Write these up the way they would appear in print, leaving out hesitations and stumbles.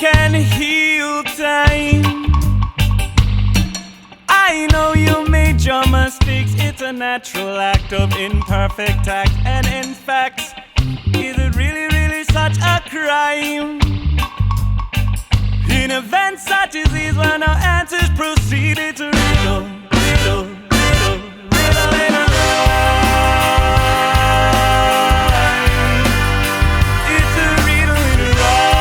can heal time. I know you made your mistakes. It's a natural act of imperfect act. And in fact, is it really, really such a crime? In events such as these, when our answers proceeded to riddle, riddle, riddle, riddle in a rhyme. It's a riddle in a rhyme.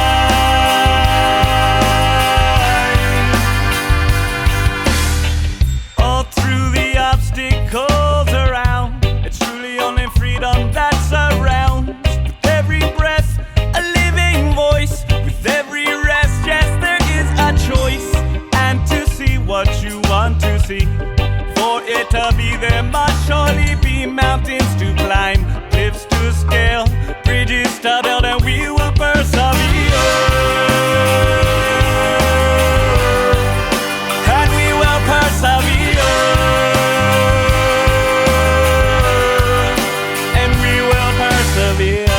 All through the obstacles around, it's truly only freedom that surrounds. With every breath, a living voice. With every rest, yes, there is a choice. And to see what you want to see, for it to be there must surely be mountains to climb, cliffs to scale, bridges to build, and we will persevere. And we will persevere. And we will persevere.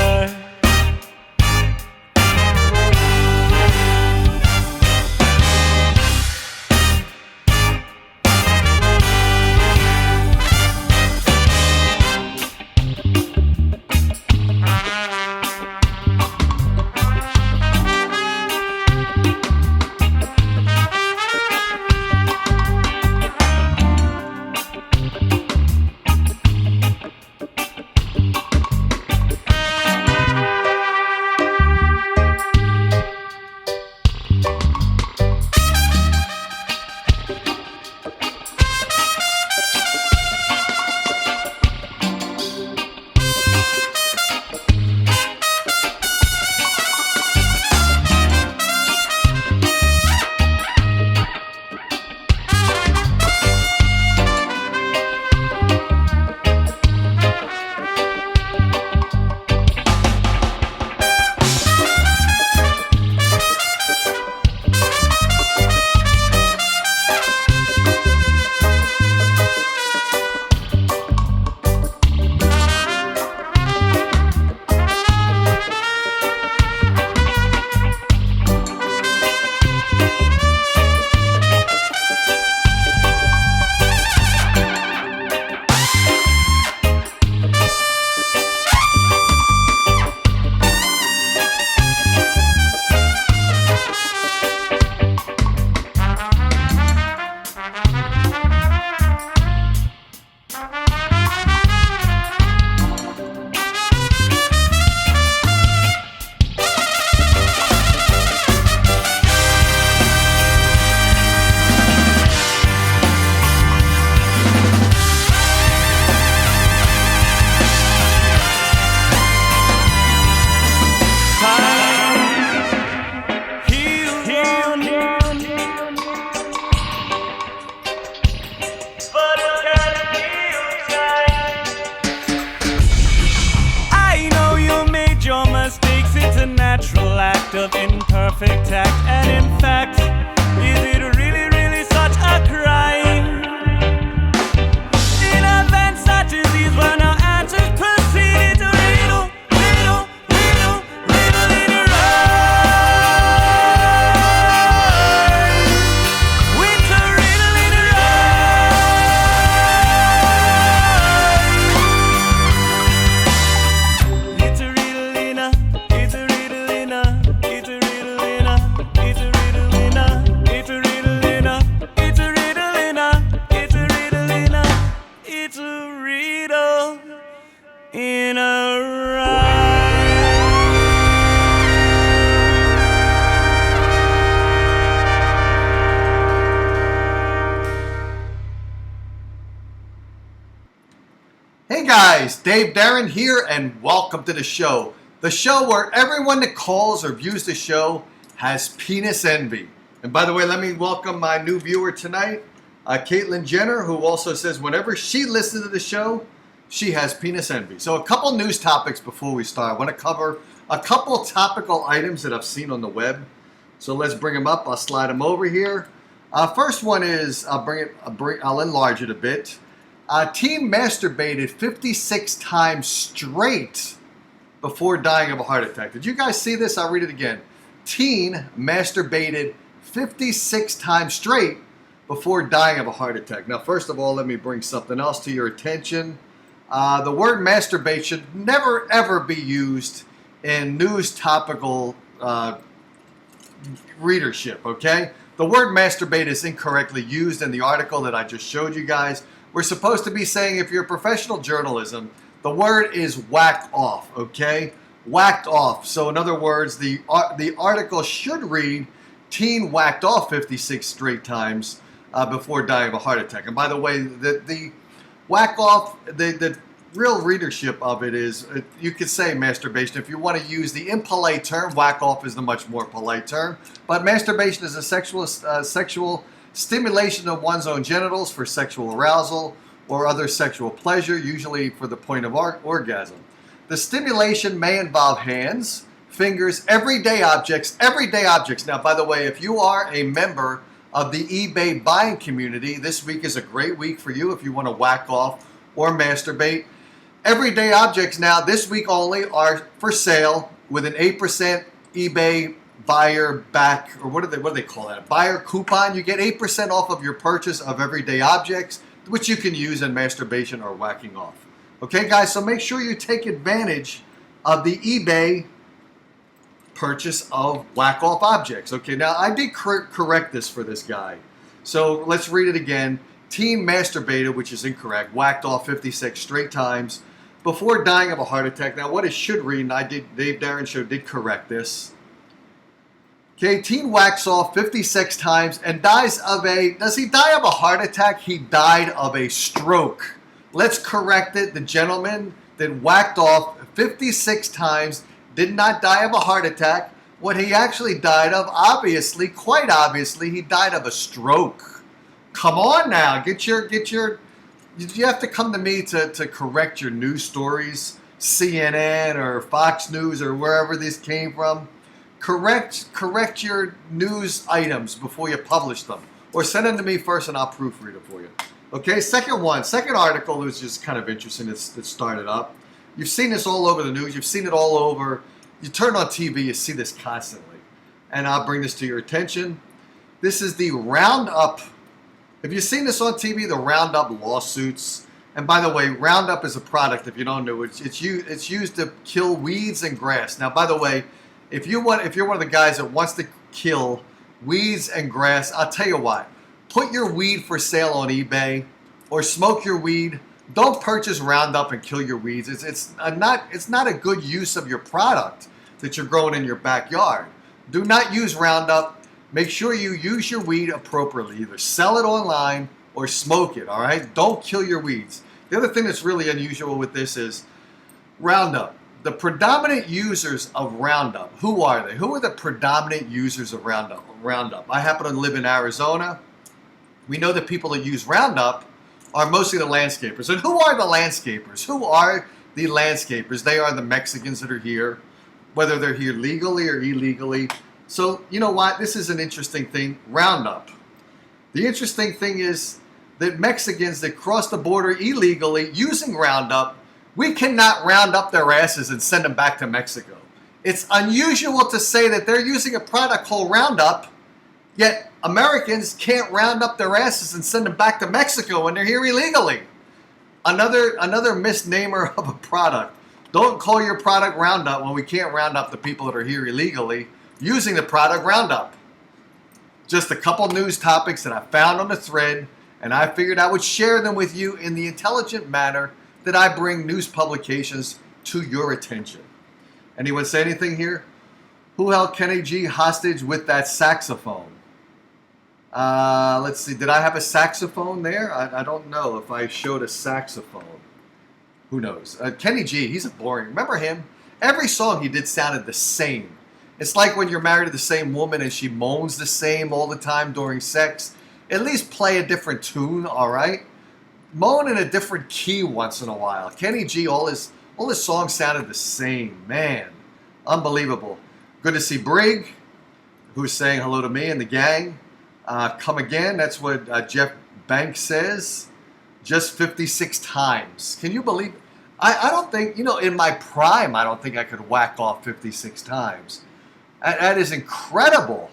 Of imperfect act, and in fact, is it really, really such a crime? In events such as these, when our answers proceeded to riddle, riddle, riddle, riddle in a rhyme. It's a riddle in a rhyme. It's a riddle in a, it's a riddle in a. It's a riddle in a, it's a riddle in a, it's a riddle in a, it's a riddle in a, it's a riddle in a, it's a riddle in a rhyme. Hey guys, Dave Darren here, and welcome to the show. The show where everyone that calls or views the show has penis envy. And by the way, let me welcome my new viewer tonight, Caitlyn Jenner, who also says whenever she listens to the show, she has penis envy. So a couple news topics before we start. I want to cover a couple topical items that I've seen on the web. So let's bring them up. I'll slide them over here. First one is, I'll enlarge it a bit. Teen masturbated 56 times straight before dying of a heart attack. Did you guys see this? I'll read it again. teen masturbated 56 times straight before dying of a heart attack. Now, first of all, let me bring something else to your attention. The word masturbate should never, ever be used in news topical readership, okay? The word masturbate is incorrectly used in the article that I just showed you guys. We're supposed to be saying, if you're professional journalism, the word is whacked off, okay? Whacked off. So in other words, the article should read, teen whacked off 56 straight times before dying of a heart attack. And by the way, the whack off, the real readership of it is, you could say masturbation. If you want to use the impolite term, whack off is the much more polite term. But masturbation is a sexual stimulation of one's own genitals for sexual arousal or other sexual pleasure, usually for the point of orgasm. The stimulation may involve hands, fingers, everyday objects. Now, by the way, if you are a member of the eBay buying community, this week is a great week for you if you want to whack off or masturbate. Everyday objects now, this week only, are for sale with an 8% eBay buyer back, or what do they call that? Buyer coupon. You get 8% off of your purchase of everyday objects, which you can use in masturbation or whacking off. Okay, guys, so make sure you take advantage of the eBay purchase of whack off objects. Okay, now I did correct this for this guy. So let's read it again. Teen masturbated, which is incorrect, whacked off 56 straight times before dying of a heart attack. Now, what it should read, and Dave Darren Show did correct this. Okay, teen whacks off 56 times and does he die of a heart attack? He died of a stroke. Let's correct it. The gentleman that whacked off 56 times did not die of a heart attack. What he actually died of, quite obviously, he died of a stroke. Come on now, you have to come to me to correct your news stories, CNN or Fox News or wherever this came from. Correct your news items before you publish them, or send them to me first and I'll proofread it for you. Okay, second article was just kind of interesting that started up. You've seen this all over the news. You've seen it all over. You turn on TV, you see this constantly. And I'll bring this to your attention. This is the Roundup. Have you seen this on TV, the Roundup lawsuits? And by the way, Roundup is a product, if you don't know, it's used to kill weeds and grass. Now, by the way, if you're one of the guys that wants to kill weeds and grass, I'll tell you what. Put your weed for sale on eBay or smoke your weed. Don't purchase Roundup and kill your weeds. It's not a good use of your product that you're growing in your backyard. Do not use Roundup. Make sure you use your weed appropriately. Either sell it online or smoke it, all right? Don't kill your weeds. The other thing that's really unusual with this is Roundup. The predominant users of Roundup, who are they? Who are the predominant users of Roundup? I happen to live in Arizona. We know that people that use Roundup are mostly the landscapers. And who are the landscapers? Who are the landscapers? They are the Mexicans that are here, whether they're here legally or illegally. So, you know what? This is an interesting thing. Roundup. The interesting thing is that Mexicans that cross the border illegally using Roundup, we cannot round up their asses and send them back to Mexico. It's unusual to say that they're using a product called Roundup, yet Americans can't round up their asses and send them back to Mexico when they're here illegally. Another misnomer of a product. Don't call your product Roundup when we can't round up the people that are here illegally using the product Roundup. Just a couple news topics that I found on the thread, and I figured I would share them with you in the intelligent manner that I bring news publications to your attention. Anyone say anything here? Who held Kenny G hostage with that saxophone? Let's see. Did I have a saxophone there? I don't know if I showed a saxophone. Who knows? Kenny G, he's a boring. Remember him? Every song he did sounded the same. It's like when you're married to the same woman and she moans the same all the time during sex. At least play a different tune, all right? Moan in a different key once in a while. Kenny G, all his songs sounded the same. Man, unbelievable. Good to see Brig, who's saying hello to me and the gang. Come again, that's what Jeff Banks says. Just 56 times. Can you believe it? I don't think, in my prime, I don't think I could whack off 56 times. That is incredible.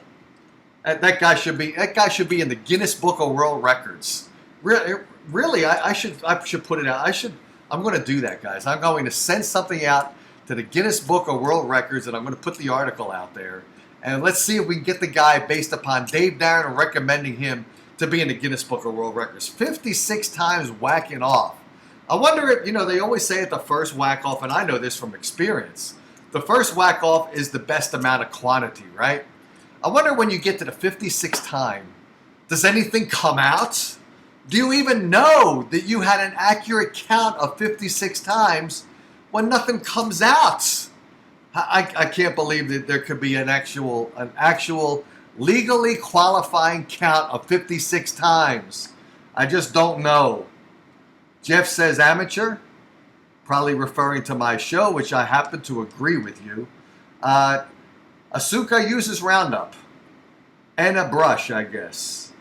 That guy should be in the Guinness Book of World Records. Really, I should put it out. I'm going to do that, guys. I'm going to send something out to the Guinness Book of World Records, and I'm going to put the article out there. And let's see if we can get the guy based upon Dave Darren recommending him to be in the Guinness Book of World Records. 56 times whacking off. I wonder if, they always say at the first whack off, and I know this from experience, the first whack off is the best amount of quantity, right? I wonder when you get to the 56th time, does anything come out? Do you even know that you had an accurate count of 56 times when nothing comes out? I can't believe that there could be an actual legally qualifying count of 56 times. I just don't know. Jeff says amateur, probably referring to my show, which I happen to agree with you. Asuka uses Roundup and a brush, I guess.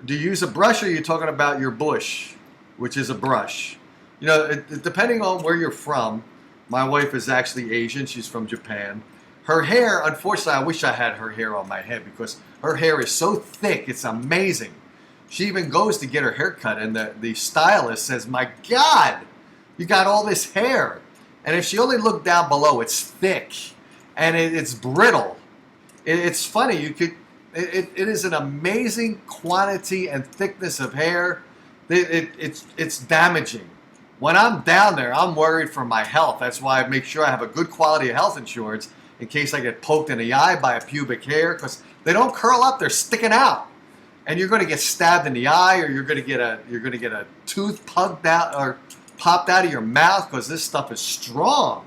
Do you use a brush, or are you talking about your bush, which is a brush? Depending on where you're from, my wife is actually Asian. She's from Japan. Her hair, unfortunately, I wish I had her hair on my head because her hair is so thick. It's amazing. She even goes to get her hair cut, and the stylist says, "My God, you got all this hair." And if she only looked down below, it's thick and it's brittle. It's funny. It is an amazing quantity and thickness of hair. It's damaging. When I'm down there, I'm worried for my health. That's why I make sure I have a good quality of health insurance in case I get poked in the eye by a pubic hair, because they don't curl up; they're sticking out, and you're going to get stabbed in the eye, or you're going to get a tooth pugged out or popped out of your mouth because this stuff is strong.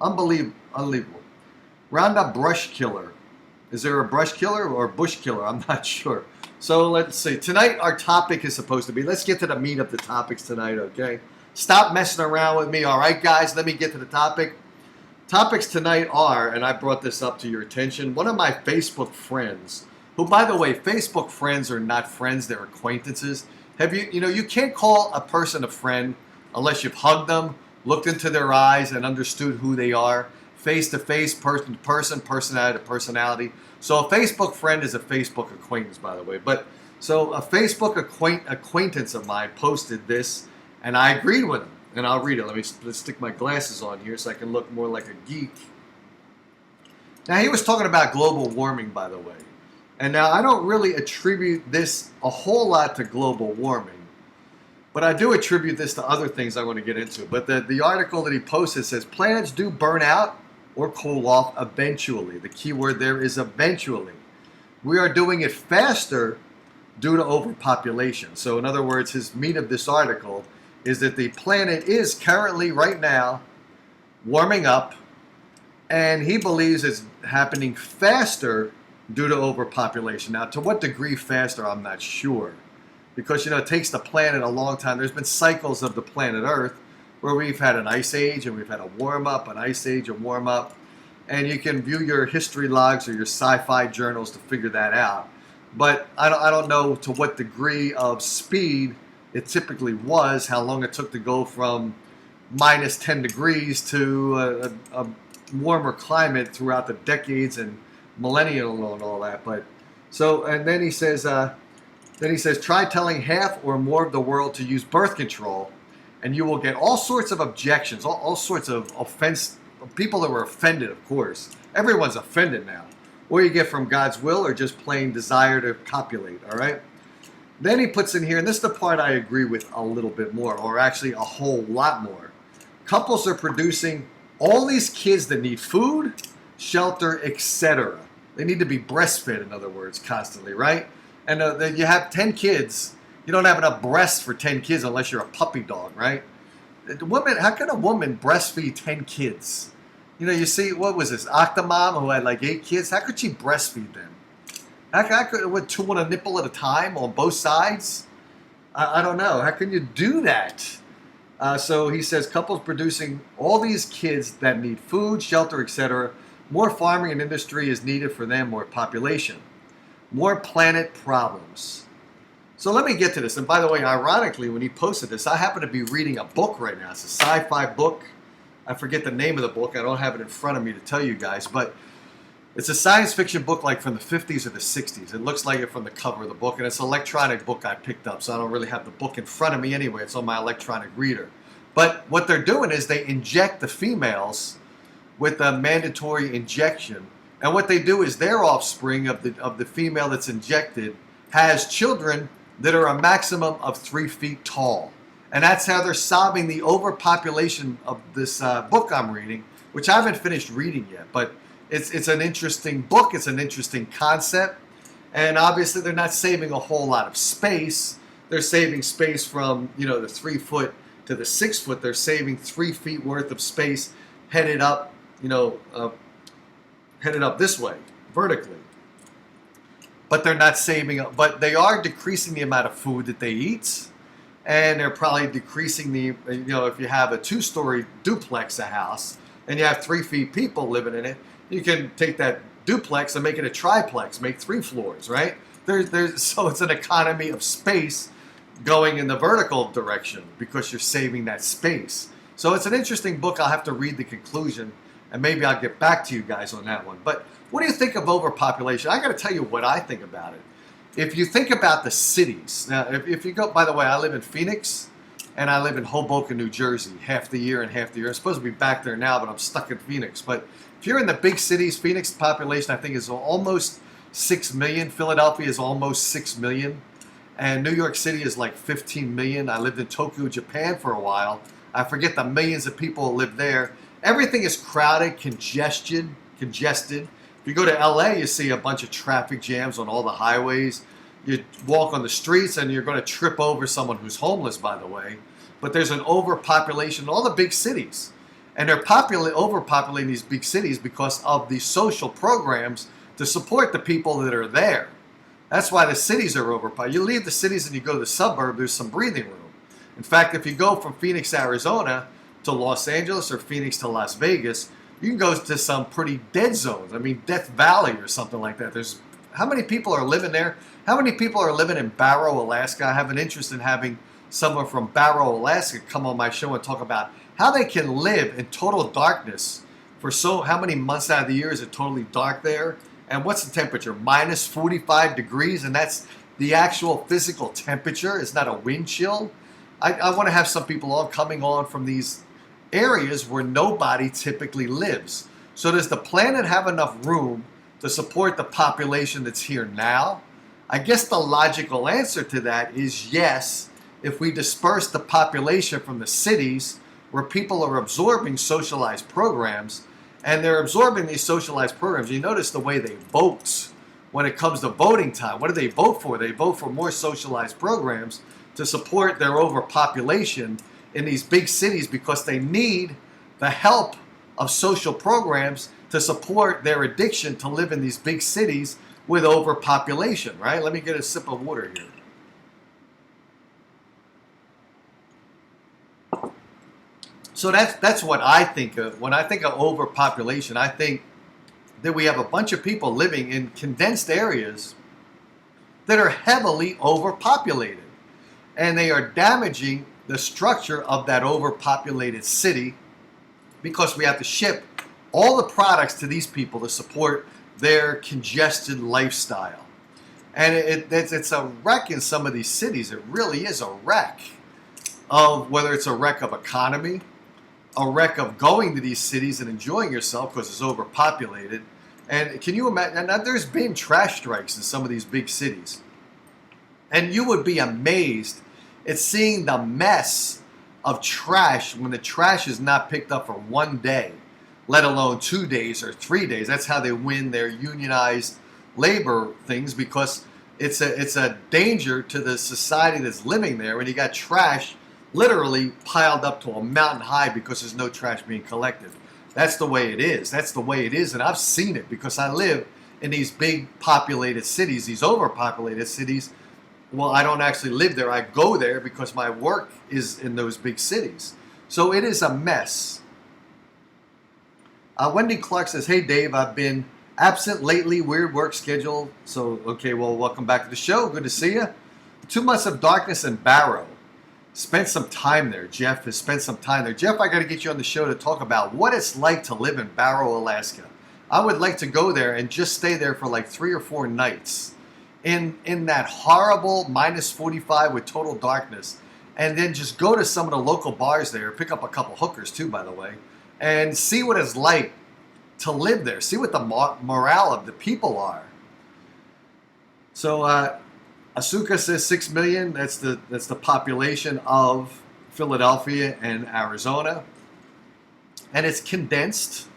Unbelievable. Roundup brush killer. Is there a brush killer or a bush killer? I'm not sure. So let's see. Tonight our topic is supposed to be, let's get to the meat of the topics tonight, okay? Stop messing around with me, all right, guys? Let me get to the topic. Topics tonight are, and I brought this up to your attention, one of my Facebook friends, who, by the way, Facebook friends are not friends, they're acquaintances. You can't call a person a friend unless you've hugged them, looked into their eyes, and understood who they are. Face to face, person to person, personality to personality. So a Facebook friend is a Facebook acquaintance, by the way. But so a Facebook acquaintance of mine posted this, and I agreed with him. And I'll read it. Let's stick my glasses on here so I can look more like a geek. Now, he was talking about global warming, by the way. And now I don't really attribute this a whole lot to global warming, but I do attribute this to other things I want to get into. But the article that he posted says, planets do burn out or cool off eventually. The key word there is eventually. We are doing it faster due to overpopulation. So in other words, his meat of this article is that the planet is currently, right now, warming up, and he believes it's happening faster due to overpopulation. Now, to what degree faster, I'm not sure. Because, it takes the planet a long time. There's been cycles of the planet Earth where we've had an ice age and we've had a warm-up, an ice age, a warm-up. And you can view your history logs or your sci-fi journals to figure that out. But I don't know to what degree of speed it typically was, how long it took to go from minus 10 degrees to a warmer climate throughout the decades and millennial and all that. But so, and then he says, try telling half or more of the world to use birth control, and you will get all sorts of objections, all sorts of offense, people that were offended, of course. Everyone's offended now. Or you get from God's will or just plain desire to copulate, all right? Then he puts in here, and this is the part I agree with a little bit more, or actually a whole lot more. Couples are producing all these kids that need food, shelter, etc. They need to be breastfed, in other words, constantly, right? And you have 10 kids. You don't have enough breasts for 10 kids unless you're a puppy dog, right? How can a woman breastfeed 10 kids? You see, what was this, Octomom, who had like 8 kids? How could she breastfeed them? How could, with 2 on a nipple at a time on both sides? I don't know. How can you do that? So he says couples producing all these kids that need food, shelter, etc. More farming and industry is needed for them, more population. More planet problems. So let me get to this. And by the way, ironically, when he posted this, I happen to be reading a book right now. It's a sci-fi book. I forget the name of the book. I don't have it in front of me to tell you guys. But It's a science fiction book like from the 50s or the 60s. It looks like it from the cover of the book, and it's an electronic book I picked up, so I don't really have the book in front of me anyway. It's on my electronic reader. But what they're doing is they inject the females with a mandatory injection, and what they do is their offspring of the female that's injected has children that are a maximum of 3 feet tall. And that's how they're solving the overpopulation of this book I'm reading, which I haven't finished reading yet, but it's an interesting book. It's an interesting concept. And obviously they're not saving a whole lot of space. They're saving space from, the 3 foot to the 6 foot. They're saving 3 feet worth of space headed up, headed up this way, vertically. But they're not saving, but they are decreasing the amount of food that they eat. And they're probably decreasing the, if you have a 2-story duplex, a house, and you have 3 feet people living in it, you can take that duplex and make it a triplex, make 3 floors, right? So it's an economy of space going in the vertical direction because you're saving that space. So it's an interesting book. I'll have to read the conclusion, and maybe I'll get back to you guys on that one. But what do you think of overpopulation? I got to tell you what I think about it. If you think about the cities, now if you go, by the way, I live in Phoenix, and I live in Hoboken, New Jersey, half the year and half the year. I'm supposed to be back there now, but I'm stuck in Phoenix. But if you're in the big cities, Phoenix population, I think, is almost 6 million. Philadelphia is almost 6 million. And New York City is like 15 million. I lived in Tokyo, Japan for a while. I forget the millions of people who live there. Everything is crowded, congested. If you go to LA, you see a bunch of traffic jams on all the highways. You walk on the streets and you're going to trip over someone who's homeless, by the way. But there's an overpopulation in all the big cities. And they're overpopulating these big cities because of the social programs to support the people that are there. That's why the cities are overpopulated. You leave the cities and you go to the suburb, there's some breathing room. In fact, if you go from Phoenix, Arizona to Los Angeles or Phoenix to Las Vegas, you can go to some pretty dead zones. I mean, Death Valley or something like that. How many people are living there? How many people are living in Barrow, Alaska? I have an interest in having someone from Barrow, Alaska come on my show and talk about how they can live in total darkness for how many months out of the year is it totally dark there? And what's the temperature? Minus 45 degrees, and that's the actual physical temperature. It's not a wind chill. I want to have some people all coming on from these areas where nobody typically lives. So does the planet have enough room to support the population that's here now? I guess the logical answer to that is yes, if we disperse the population from the cities where people are absorbing socialized programs, and they're absorbing these socialized programs. You notice the way they vote when it comes to voting time. What do they vote for? They vote for more socialized programs to support their overpopulation in these big cities because they need the help of social programs to support their addiction to live in these big cities with overpopulation, right? Let me get a sip of water here. So that's what I think of. When I think of overpopulation, I think that we have a bunch of people living in condensed areas that are heavily overpopulated. And they are damaging the structure of that overpopulated city because we have to ship all the products to these people to support their congested lifestyle. And it's a wreck in some of these cities. It really is a wreck of whether it's a wreck of economy, a wreck of going to these cities and enjoying yourself because it's overpopulated. And can you imagine? Now, there's been trash strikes in some of these big cities. And you would be amazed at seeing the mess of trash when the trash is not picked up for 1 day, let alone 2 days or 3 days. That's how they win their unionized labor things, because it's a danger to the society that's living there when you got trash literally piled up to a mountain high because there's no trash being collected. That's the way it is. That's the way it is, and I've seen it because I live in these big populated cities, these overpopulated cities. Well, I don't actually live there. I go there because my work is in those big cities. So it is a mess. Wendy Clark says, "Hey Dave, I've been absent lately, weird work schedule." So, okay, well, welcome back to the show. Good to see you. 2 months of darkness in Barrow. Spent some time there. Jeff has spent some time there. Jeff, I got to get you on the show to talk about what it's like to live in Barrow, Alaska. I would like to go there and just stay there for like 3 or 4 nights in that horrible minus 45 with total darkness, and then just go to some of the local bars there, pick up a couple hookers too, by the way, and see what it's like to live there. See what the morale of the people are. So Asuka says 6 million. That's the population of Philadelphia and Arizona, and it's condensed.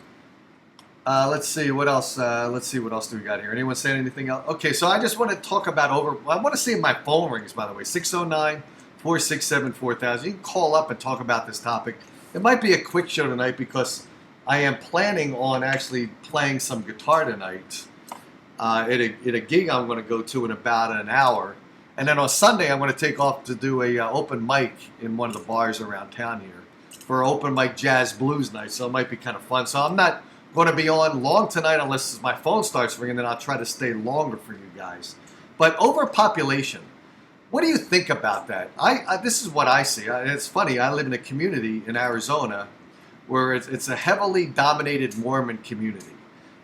Let's see what else. Let's see what else do we got here. Anyone saying anything else? Okay, so I just want to talk about I want to see if my phone rings. By the way, 609-467-4000. You can call up and talk about this topic. It might be a quick show tonight because I am planning on actually playing some guitar tonight at a gig I'm going to go to in about an hour. And then on Sunday, I'm going to take off to do a open mic in one of the bars around town here for open mic jazz blues night. So it might be kind of fun. So I'm not going to be on long tonight unless my phone starts ringing. Then I'll try to stay longer for you guys. But overpopulation, what do you think about that? This is what I see. It's funny. I live in a community in Arizona where it's a heavily dominated Mormon community.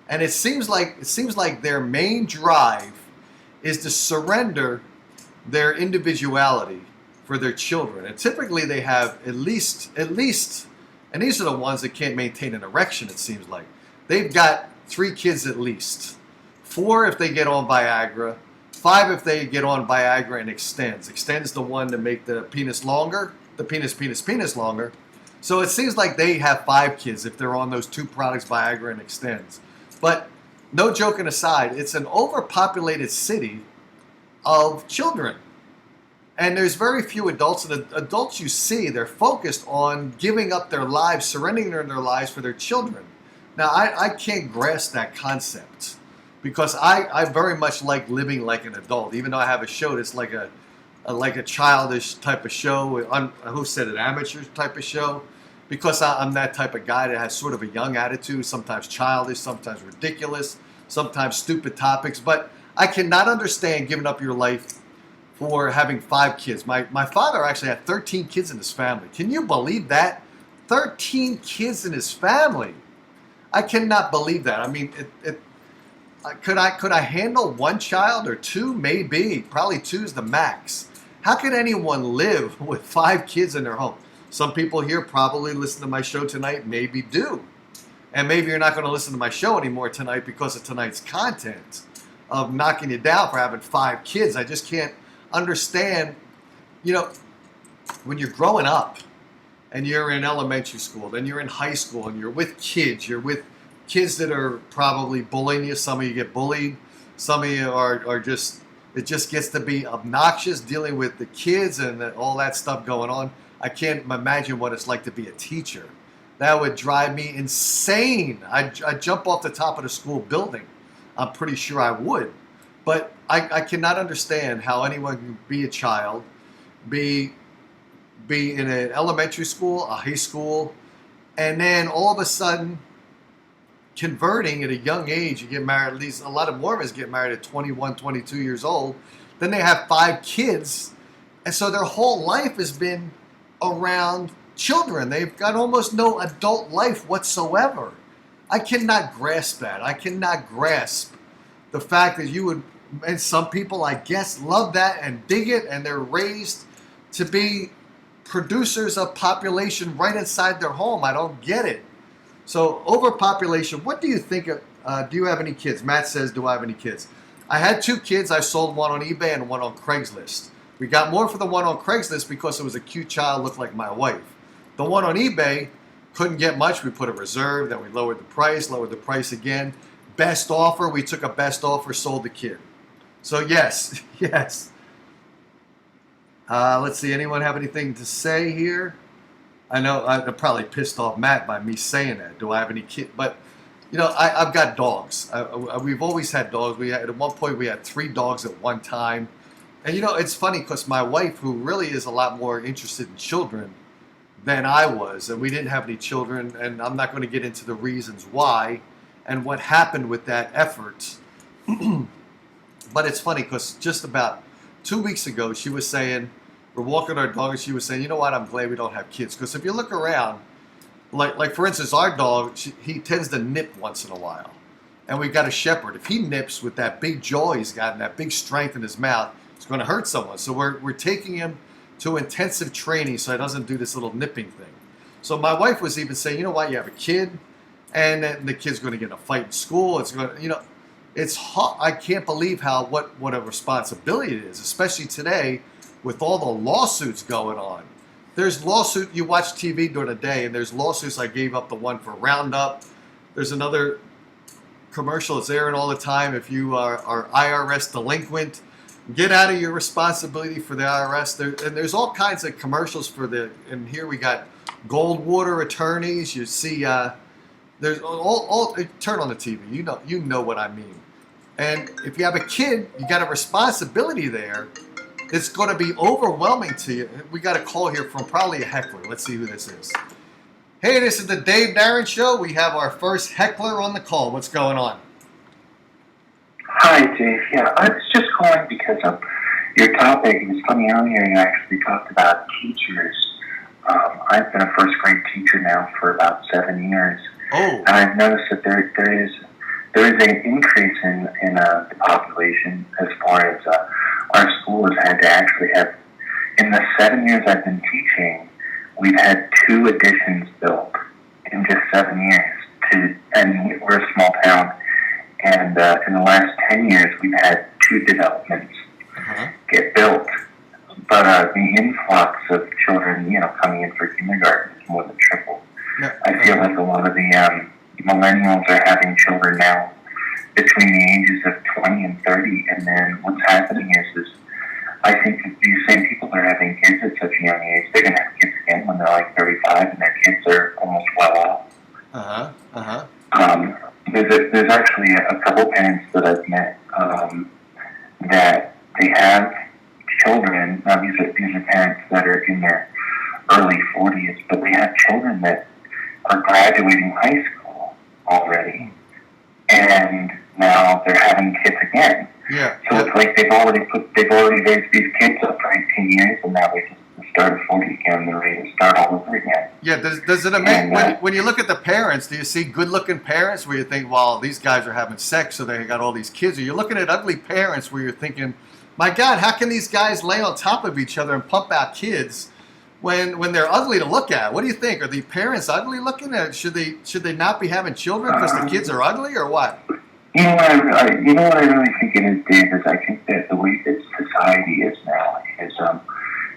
And it seems like their main drive is to surrender their individuality for their children. And typically they have at least, and these are the ones that can't maintain an erection, it seems like. They've got 3 kids at least. 4 if they get on Viagra. 5 if they get on Viagra and extends. Extends the one to make the penis longer, the penis longer. So it seems like they have 5 kids if they're on those 2 products, Viagra and extends. But no joking aside, it's an overpopulated city of children. And there's very few adults. And the adults you see, they're focused on giving up their lives, surrendering their lives for their children. Now, I can't grasp that concept because I very much like living like an adult, even though I have a show that's like a childish type of show. Who said it? Amateur type of show. Because I'm that type of guy that has sort of a young attitude, sometimes childish, sometimes ridiculous, sometimes stupid topics. But I cannot understand giving up your life for having 5 kids. My father actually had 13 kids in his family. Can you believe that? 13 kids in his family. I cannot believe that. I mean, could I handle 1 child or 2? Maybe. Probably 2 is the max. How can anyone live with 5 kids in their home? Some people here probably listen to my show tonight, maybe do. And maybe you're not going to listen to my show anymore tonight because of tonight's content of knocking you down for having 5 kids. I just can't understand, when you're growing up and you're in elementary school, then you're in high school and you're with kids that are probably bullying you. Some of you get bullied. Some of you are just, it just gets to be obnoxious dealing with the kids and all that stuff going on. I can't imagine what it's like to be a teacher. That would drive me insane. I'd jump off the top of the school building. I'm pretty sure I would. But I cannot understand how anyone can be a child, be in an elementary school, a high school, and then all of a sudden converting at a young age. You get married, at least a lot of Mormons get married at 21, 22 years old. Then they have 5 kids. And so their whole life has been around children. They've got almost no adult life whatsoever. I cannot grasp that. I cannot grasp the fact that you would, and some people I guess love that and dig it, and they're raised to be producers of population right inside their home. I don't get it. So overpopulation, what do you think of, do you have any kids? Matt says, do I have any kids? I had 2 kids. I sold one on eBay and one on Craigslist. We got more for the one on Craigslist because it was a cute child, looked like my wife. The one on eBay, couldn't get much. We put a reserve, then we lowered the price again. Best offer, we took a best offer, sold the kid. So yes, yes. Let's see, anyone have anything to say here? I know I probably pissed off Matt by me saying that. Do I have any kids? But, I've got dogs. We've always had dogs. At one point, we had 3 dogs at one time. And it's funny because my wife, who really is a lot more interested in children than I was, and we didn't have any children, and I'm not going to get into the reasons why and what happened with that effort. But it's funny because just about 2 weeks ago, she was saying, we're walking our dog, and she was saying, you know what, I'm glad we don't have kids. Because if you look around, like for instance, our dog, he tends to nip once in a while. and we've got a shepherd. If he nips with that big jaw he's got and that big strength in his mouth, it's going to hurt someone. So we're taking him to intensive training so he doesn't do this little nipping thing. So my wife was even saying, you know what, you have a kid, and then the kid's going to get in a fight in school. It's going to, it's hot. I can't believe what a responsibility it is, especially today with all the lawsuits going on. There's lawsuit. You watch TV during the day, and there's lawsuits. I gave up the one for Roundup. There's another commercial that's airing all the time. If you are IRS delinquent, get out of your responsibility for the IRS. And there's all kinds of commercials for and here we got Goldwater attorneys. You see, there's all turn on the TV. You know what I mean. And if you have a kid, you got a responsibility there. It's going to be overwhelming to you. We got a call here from probably a heckler. Let's see who this is. Hey, this is the Dave Darren Show. We have our first heckler on the call. What's going on? Hi, Dave. Yeah, I was just calling because of your topic. It was funny earlier you actually talked about teachers. I've been a first grade teacher now for about 7 years. Oh. And I've noticed that there is an increase in the population as far as our school has had to actually have, in the 7 years I've been teaching, we've had 2 additions built in just 7 years. And we're a small town. And in the last 10 years, we've had 2 developments get built. But the influx of children, coming in for kindergarten is more than triple. Yeah. I feel like a lot of the millennials are having children now between the ages of 20 and 30. And then what's happening is I think that these same people that are having kids at such a young age, they're going to have kids again when they're like 35 and their kids are almost well off. There's actually a couple parents that I've met that they have children. Now these are parents that are in their early 40s, but they have children that are graduating high school already, and now they're having kids again. Yeah. So it's like they've already raised these kids up for 18 years, and now they just start at 40 again. They're ready to start all over again. Yeah. Does it amazing when you look at the parents? Do you see good-looking parents where you think, "Well, these guys are having sex, so they got all these kids"? Or you're looking at ugly parents where you're thinking, "My God, how can these guys lay on top of each other and pump out kids when they're ugly to look at?" What do you think? Are the parents ugly looking? Should they not be having children because the kids are ugly, or what? You know what I really think it is, Dave, is I think that the way that society is now is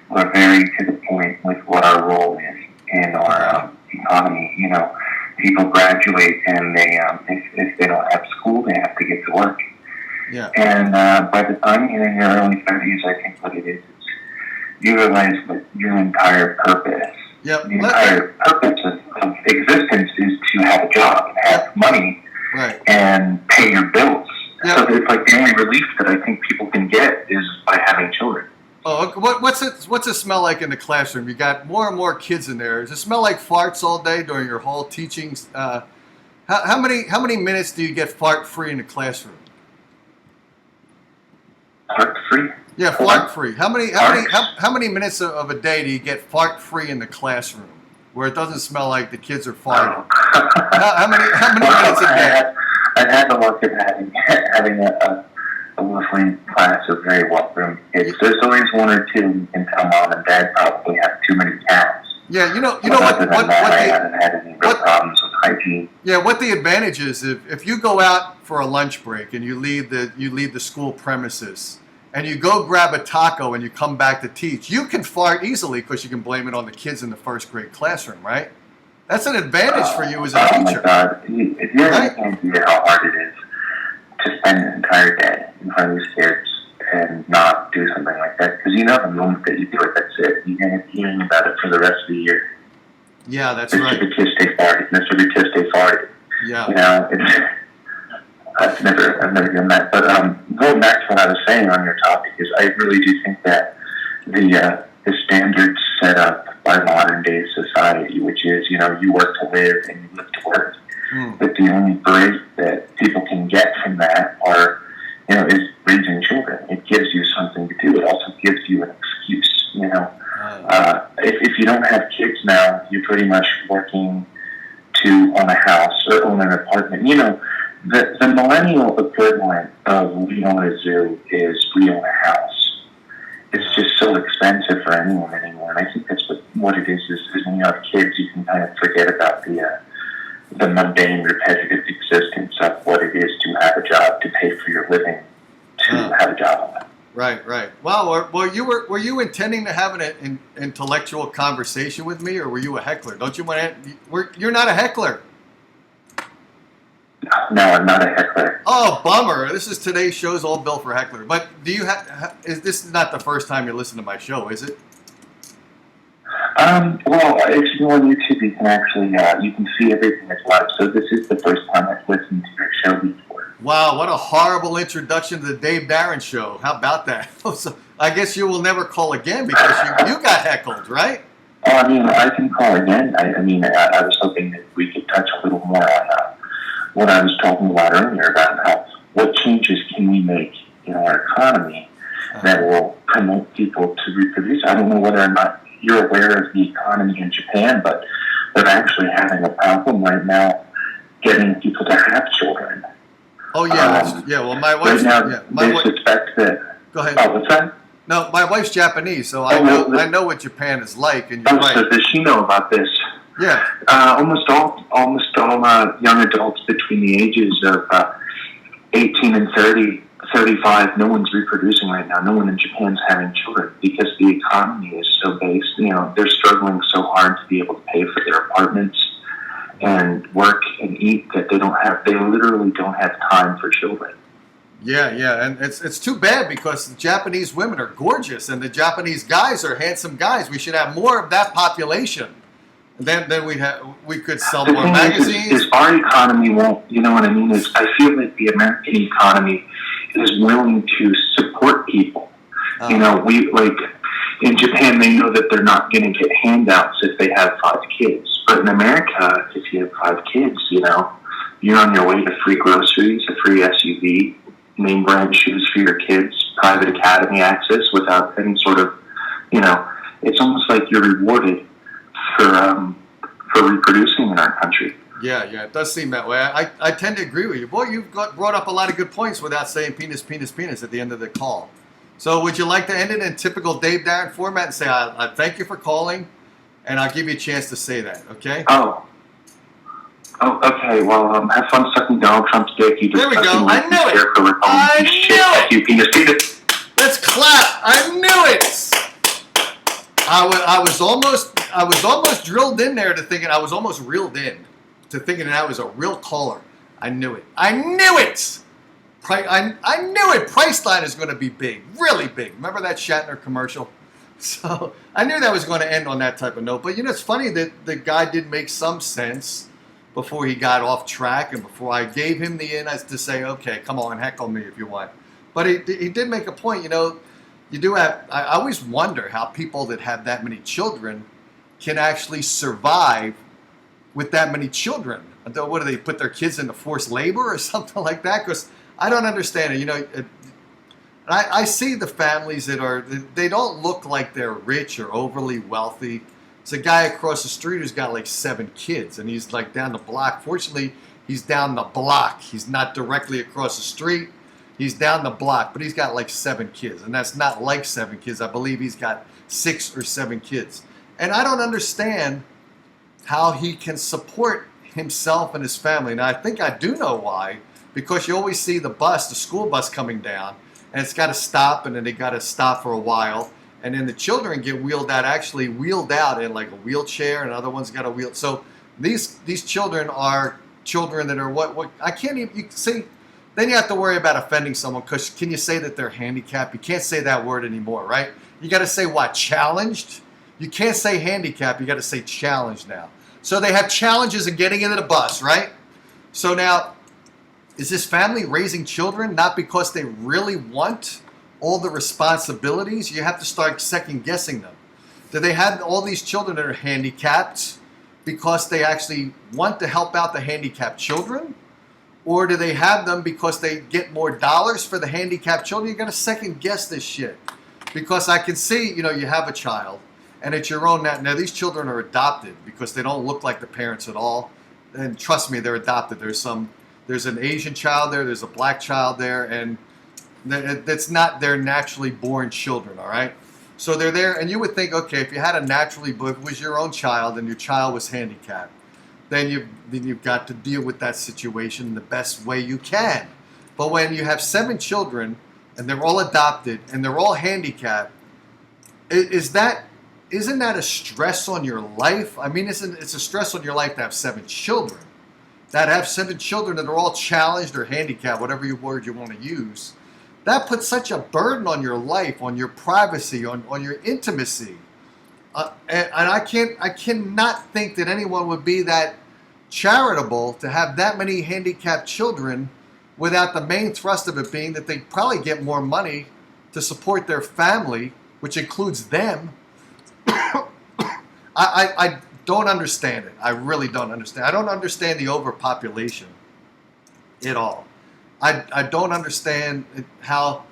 we're very to the point with what our role is in our economy. People graduate and they if they don't have school, they have to get to work. Yeah. And by the time you're in your early 30s, I think what it is you realize that your entire purpose, Yep. the entire purpose of existence is to have a job and have money. Right. And pay your bills. Yeah. So it's like the only relief that I think people can get is by having children. Oh, what's it smell like in the classroom? You got more and more kids in there. Does it smell like farts all day during your whole teachings? How many minutes do you get fart free in the classroom? Fart free? Yeah, fart free. How many minutes of a day do you get fart free in the classroom where it doesn't smell like the kids are farting? How many minutes a day? I've had the luck of having a lovely class of very well-groomed kids. There's always one or two you can tell mom and dad probably have too many cats. Yeah, you know what I haven't had any real problems with hygiene. Yeah, what the advantage is if you go out for a lunch break and you leave the school premises and you go grab a taco and you come back to teach, you can fart easily because you can blame it on the kids in the first grade classroom, right? That's an advantage for you as a teacher. Oh my God! If you have any idea how hard it is to spend an entire day in front of these kids and not do something like that, because the moment that you do it, that's it. You're going to be hearing about it for the rest of the year. Yeah, that's right. Mr. Batiste farted. Mr. Batiste farted. Yeah. I've never done that. But going back to what I was saying on your topic is, I really do think that the standards set up by modern day society, which is, you work to live and you live to work. But the only break that people can get from that is raising children. It gives you something to do. It also gives you an excuse. If you don't have kids now, you're pretty much working to own a house or own an apartment. The millennial equivalent of we own a zoo is we own a house. It's just so expensive for anyone anymore, and I think that's what it is when you have kids, you can kind of forget about the mundane, repetitive existence of what it is to have a job, to pay for your living, to have a job. Right, right. Well, were you intending to have an intellectual conversation with me, or were you a heckler? Don't you want to? You're not a heckler. No, I'm not a heckler. Oh, bummer! This is today's show's all built for heckler. But do you have? This is not the first time you listen to my show, is it? Well, if you go on YouTube, you can actually you can see everything that's live. So this is the first time I've listened to your show before. Wow, what a horrible introduction to the Dave Darren Show. How about that? So I guess you will never call again because you got heckled, right? Oh, I mean, I can call again. I was hoping that we could touch a little more on what I was talking about earlier about what changes can we make in our economy that will promote people to reproduce. I don't know whether or not you're aware of the economy in Japan, but they're actually having a problem right now getting people to have children. Oh yeah, yeah. Well, my wife. Right now, they suspect that. Go ahead. Oh, what's that? No, my wife's Japanese, so I know what Japan is like, and you're right. So does she know about this? Yeah. Almost all young adults between the ages of 18 and 35, no one's reproducing right now. No one in Japan's having children because the economy is so based. You know, they're struggling so hard to be able to pay for their apartments and work and eat that they literally don't have time for children. Yeah, yeah, and it's too bad because the Japanese women are gorgeous and the Japanese guys are handsome guys. We should have more of that population. And then we could sell more magazines. Is our economy won't, you know what I mean? I feel like the American economy is willing to support people. You know, in Japan, they know that they're not going to get handouts if they have 5 kids. But in America, if you have 5 kids, you know, you're on your way to free groceries, a free SUV, name brand shoes for your kids, private academy access without any sort of, you know, it's almost like you're rewarded for reproducing in our country. Yeah, it does seem that way. I tend to agree with you. Boy, you've brought up a lot of good points without saying penis, penis, penis at the end of the call. So would you like to end it in typical Dave Darren format and say, I thank you for calling, and I'll give you a chance to say that, okay? Oh, okay. Well, have fun sucking Donald Trump's dick. There we go. I knew it. I knew it. Penis, penis. Let's clap. I knew it. I was almost drilled in there to thinking, I was almost reeled in to thinking that I was a real caller. I knew it. I knew it. I knew it. Priceline is going to be big, really big. Remember that Shatner commercial? So I knew that was going to end on that type of note. But you know, it's funny that the guy did make some sense before he got off track and before I gave him the in as to say, okay, come on, heckle me if you want. But he did make a point. You know, you do have. I always wonder how people that have that many children can actually survive with that many children. What do they put their kids into forced labor or something like that? Because I don't understand it. You know, I see the families they don't look like they're rich or overly wealthy. It's a guy across the street who's got like 7 kids, and he's like down the block. Fortunately, he's down the block. He's not directly across the street. He's down the block, but he's got like 7 kids, and that's not like 7 kids. I believe he's got 6 or 7 kids. And I don't understand how he can support himself and his family. Now, I think I do know why, because you always see the school bus coming down, and it's got to stop, and then they got to stop for a while, and then the children get wheeled out in like a wheelchair, and other ones got a wheel. So these children are children that are what I can't even, you see, then you have to worry about offending someone, because can you say that they're handicapped? You can't say that word anymore, right? You got to say what? Challenged? You can't say handicapped, you got to say challenged now. So they have challenges in getting into the bus, right? So now, is this family raising children not because they really want all the responsibilities? You have to start second guessing them. Do they have all these children that are handicapped because they actually want to help out the handicapped children? Or do they have them because they get more dollars for the handicapped children? You got to second guess this shit. Because I can see, you know, you have a child, and it's your own. Now these children are adopted because they don't look like the parents at all. And trust me, they're adopted. There's some There's an Asian child there. There's a black child there, and that's not their naturally born children. All right. So they're there, and you would think, okay, if you had a naturally, if it was your own child and your child was handicapped, then you've got to deal with that situation the best way you can. But when you have 7 children and they're all adopted and they're all handicapped, isn't that a stress on your life? I mean, it's a stress on your life to have 7 children. That have 7 children that are all challenged or handicapped, whatever your word you want to use. That puts such a burden on your life, on your privacy, on your intimacy. And I cannot think that anyone would be that charitable to have that many handicapped children without the main thrust of it being that they probably get more money to support their family, which includes them. I don't understand it. I really don't understand. I don't understand the overpopulation at all. I don't understand how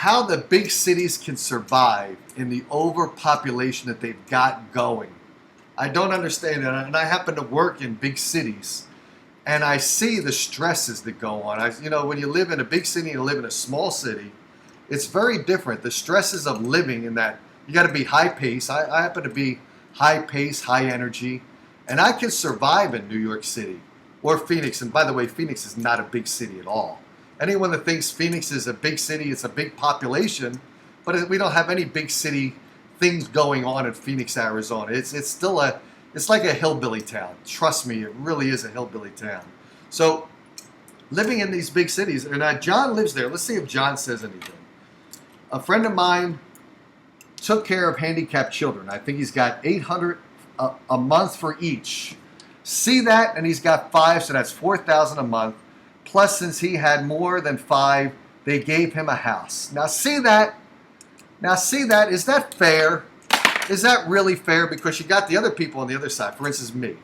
the big cities can survive in the overpopulation that they've got going. I don't understand it. And I happen to work in big cities, and I see the stresses that go on. When you live in a big city and you live in a small city, it's very different. The stresses of living in that, you got to be high pace. I happen to be high pace, high energy, and I can survive in New York City or Phoenix. And by the way, Phoenix is not a big city at all. Anyone that thinks Phoenix is a big city, it's a big population, but we don't have any big city things going on in Phoenix, Arizona. It's like a hillbilly town. Trust me, it really is a hillbilly town. So living in these big cities, and John lives there. Let's see if John says anything. A friend of mine took care of handicapped children. I think he's got $800 a month for each. See that? And he's got 5, so that's $4,000 a month. Plus, since he had more than 5, they gave him a house. Now see that? Is that fair? Is that really fair? Because you got the other people on the other side. For instance, me.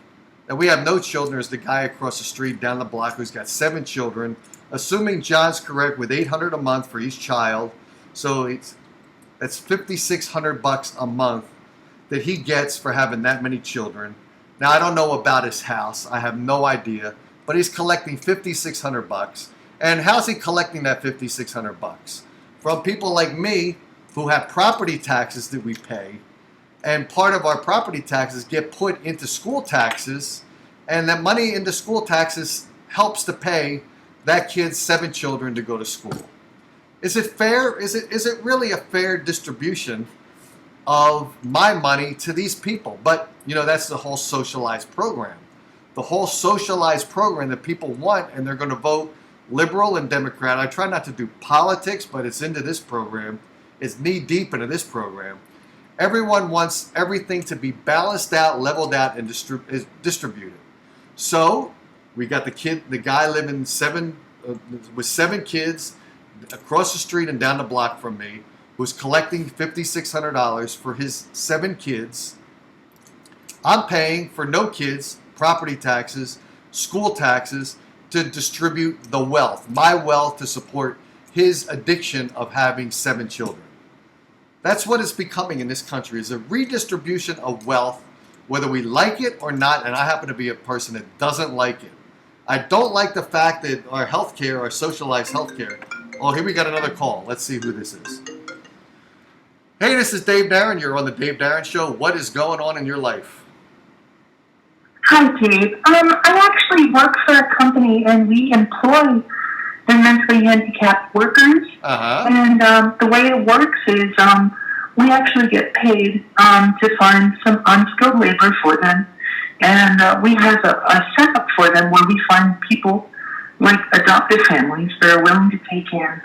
And we have no children. There's the guy across the street down the block who's got 7 children. Assuming John's correct with $800 a month for each child. So that's $5,600 a month that he gets for having that many children. Now, I don't know about his house. I have no idea. But he's collecting $5,600. And how's he collecting that $5,600? From people like me who have property taxes that we pay. And part of our property taxes get put into school taxes. And that money into school taxes helps to pay that kid's 7 children to go to school. Is it fair? Is it really a fair distribution of my money to these people? But, that's the whole socialized program. The whole socialized program that people want, and they're going to vote liberal and Democrat. I try not to do politics, but it's into this program. It's knee deep into this program. Everyone wants everything to be balanced out, leveled out, and distributed. So we got the guy living with 7 kids across the street and down the block from me, who's collecting $5,600 for his 7 kids. I'm paying for no kids, property taxes, school taxes, to distribute the wealth, my wealth, to support his addiction of having 7 children. That's what it's becoming in this country, is a redistribution of wealth, whether we like it or not, and I happen to be a person that doesn't like it. I don't like the fact that our healthcare, our socialized healthcare. Oh, here we got another call. Let's see who this is. Hey, this is Dave Darren. You're on the Dave Darren Show. What is going on in your life? Hi, Dave. I actually work for a company, and we employ the mentally handicapped workers. Uh-huh. And the way it works is we actually get paid to find some unskilled labor for them. And we have a setup for them where we find people like adoptive families that are willing to take in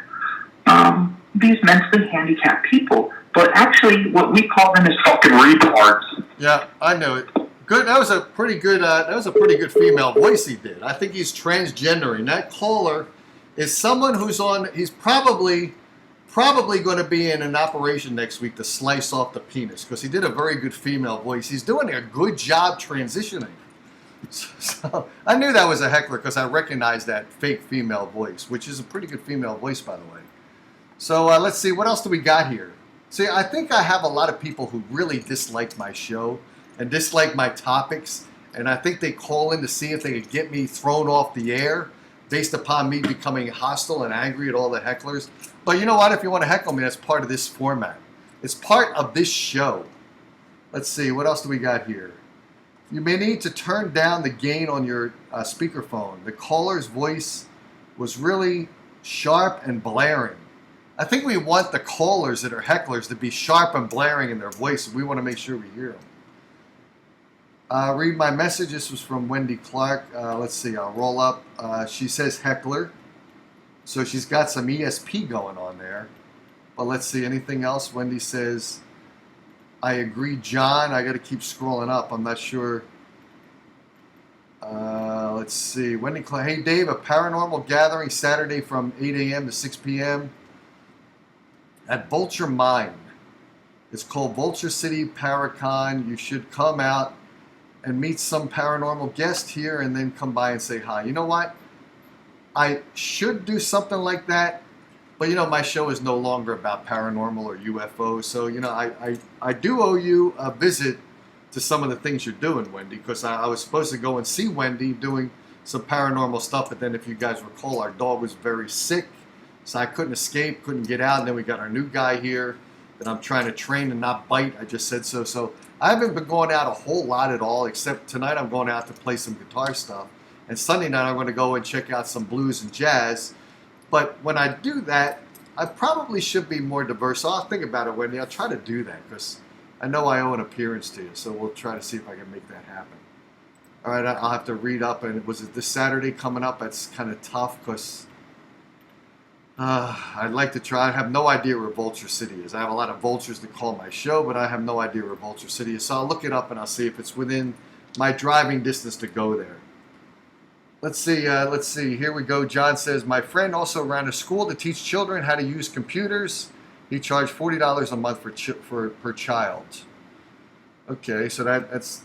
these mentally handicapped people. But actually, what we call them is fucking retards. Yeah, I know it. Good. That was a pretty good. Female voice he did. I think he's transgendering. That caller is someone who's on. He's probably going to be in an operation next week to slice off the penis, because he did a very good female voice. He's doing a good job transitioning. So I knew that was a heckler because I recognized that fake female voice, which is a pretty good female voice, by the way. So let's see, what else do we got here? See, I think I have a lot of people who really dislike my show and dislike my topics, and I think they call in to see if they could get me thrown off the air based upon me becoming hostile and angry at all the hecklers. But you know what? If you want to heckle me, that's part of this format. It's part of this show. Let's see, what else do we got here? You may need to turn down the gain on your speakerphone. The caller's voice was really sharp and blaring. I think we want the callers that are hecklers to be sharp and blaring in their voice. We want to make sure we hear them. Read my message. This was from Wendy Clark. Let's see, I'll roll up. She says heckler. So she's got some ESP going on there. But let's see, anything else? Wendy says, I agree, John. I got to keep scrolling up. I'm not sure. Let's see. Wendy Clark. Hey, Dave, a paranormal gathering Saturday from 8 a.m. to 6 p.m. at Vulture Mine. It's called Vulture City Paracon. You should come out and meet some paranormal guest here and then come by and say hi. You know what? I should do something like that, but you know, my show is no longer about paranormal or UFOs. So, you know, I do owe you a visit to some of the things you're doing, Wendy, because I was supposed to go and see Wendy doing some paranormal stuff, but then if you guys recall, our dog was very sick, so I couldn't escape, couldn't get out, and then we got our new guy here that I'm trying to train and not bite. I just said so. So I haven't been going out a whole lot at all, except tonight I'm going out to play some guitar stuff, and Sunday night I'm going to go and check out some blues and jazz. But when I do that, I probably should be more diverse. So I'll think about it, Wendy. I'll try to do that because I know I owe an appearance to you. So we'll try to see if I can make that happen. All right, I'll have to read up. And was it this Saturday coming up? That's kind of tough because I'd like to try. I have no idea where Vulture City is. I have a lot of vultures that call my show, but I have no idea where Vulture City is. So I'll look it up and I'll see if it's within my driving distance to go there. Let's see. Here we go. John says, my friend also ran a school to teach children how to use computers. He charged $40 a month for per child. Okay, so that's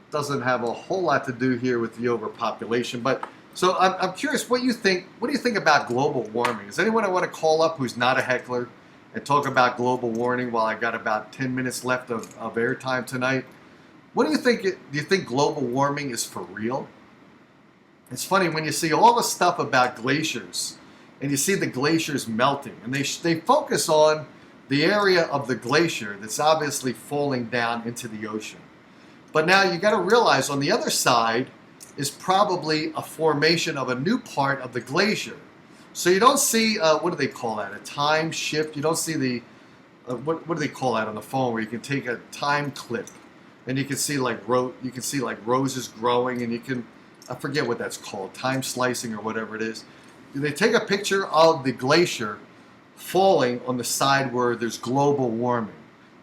doesn't have a whole lot to do here with the overpopulation. But so I'm curious, what do you think about global warming? Is anyone I want to call up who's not a heckler and talk about global warming while I got about 10 minutes left of airtime tonight? What do you think? Do you think global warming is for real? It's funny when you see all the stuff about glaciers and you see the glaciers melting, and they focus on the area of the glacier that's obviously falling down into the ocean. But now you got to realize on the other side is probably a formation of a new part of the glacier. So you don't see, what do they call that, a time shift? You don't see the, what do they call that on the phone where you can take a time clip and you can see like roses growing, and you can, I forget what that's called, time slicing or whatever it is. They take a picture of the glacier falling on the side where there's global warming.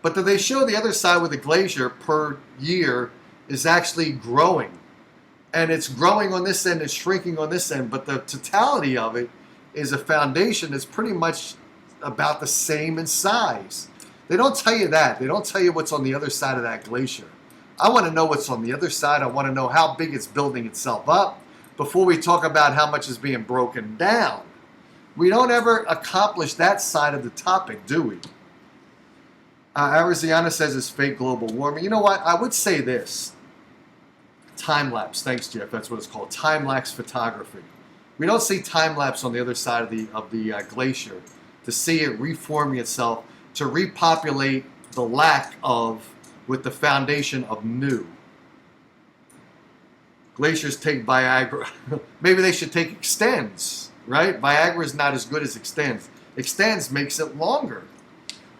But do they show the other side where the glacier per year is actually growing? And it's growing on this end and shrinking on this end, but the totality of it is a foundation that's pretty much about the same in size. They don't tell you that. They don't tell you what's on the other side of that glacier. I want to know what's on the other side. I want to know how big it's building itself up before we talk about how much is being broken down. We don't ever accomplish that side of the topic, do we? Ariziana says it's fake global warming. You know what? I would say this. Time-lapse. Thanks, Jeff. That's what it's called. Time-lapse photography. We don't see time-lapse on the other side of the glacier to see it reforming itself to repopulate the lack of with the foundation of new. Glaciers take Viagra. Maybe they should take Extends, right? Viagra is not as good as Extends. Extends makes it longer.